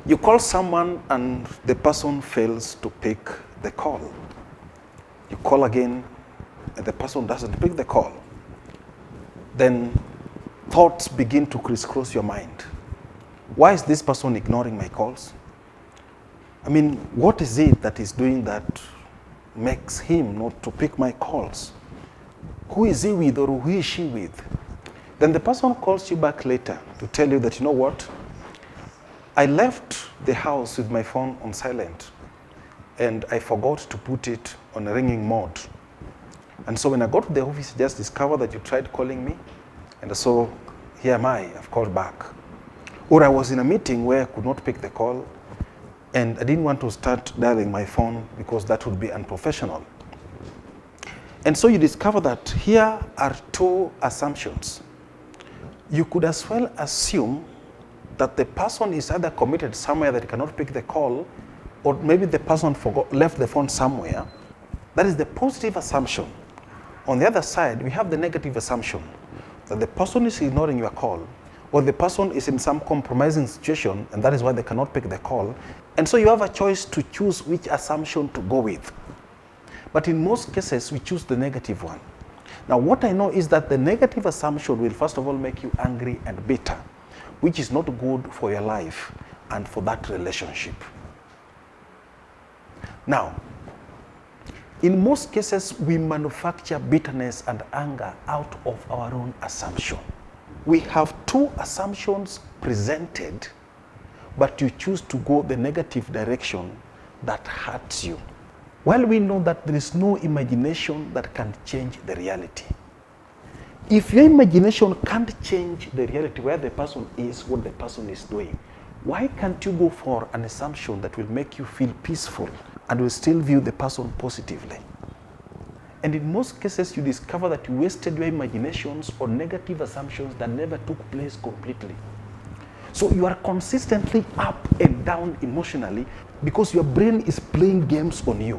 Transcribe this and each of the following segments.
You call someone and the person fails to pick the call. You call again and the person doesn't pick the call. Then thoughts begin to crisscross your mind. Why is this person ignoring my calls? I mean, what is it that he's doing that makes him not to pick my calls? Who is he with or who is she with? Then the person calls you back later to tell you that, you know what? I left the house with my phone on silent and I forgot to put it on a ringing mode. And so when I got to the office, I just discovered that you tried calling me. And so here am I, I've called back. Or I was in a meeting where I could not pick the call and I didn't want to start dialing my phone because that would be unprofessional. And so you discover that here are two assumptions. You could as well assume that the person is either committed somewhere that he cannot pick the call, or maybe the person left the phone somewhere. That is the positive assumption. On the other side, we have the negative assumption that the person is ignoring your call, or the person is in some compromising situation, and that is why they cannot pick the call. And so you have a choice to choose which assumption to go with. But in most cases, we choose the negative one. Now, what I know is that the negative assumption will first of all make you angry and bitter, which is not good for your life and for that relationship. Now, in most cases, we manufacture bitterness and anger out of our own assumption. We have two assumptions presented, but you choose to go the negative direction that hurts you. While we know that there is no imagination that can change the reality. If your imagination can't change the reality where the person is, what the person is doing, why can't you go for an assumption that will make you feel peaceful and will still view the person positively? And in most cases, you discover that you wasted your imaginations on negative assumptions that never took place completely. So you are consistently up and down emotionally because your brain is playing games on you.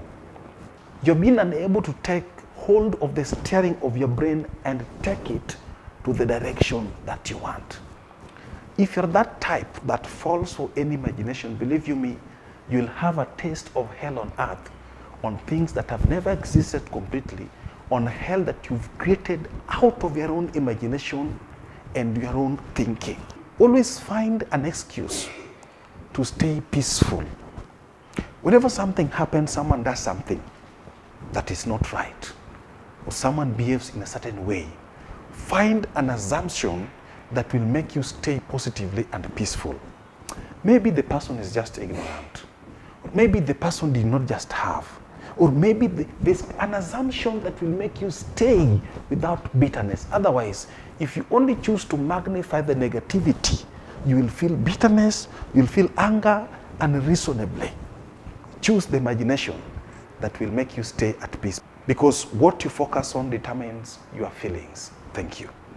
You're being unable to take hold of the steering of your brain and take it to the direction that you want. If you're that type that falls for any imagination, believe you me, you'll have a taste of hell on earth, on things that have never existed completely, on hell that you've created out of your own imagination and your own thinking. Always find an excuse to stay peaceful. Whenever something happens, someone does something that is not right, or someone behaves in a certain way, find an assumption that will make you stay positively and peaceful. Maybe the person is just ignorant. Maybe the person did not just have. Or maybe there's an assumption that will make you stay without bitterness. Otherwise, if you only choose to magnify the negativity, you will feel bitterness, you'll feel anger unreasonably. Choose the imagination that will make you stay at peace, because what you focus on determines your feelings. Thank you.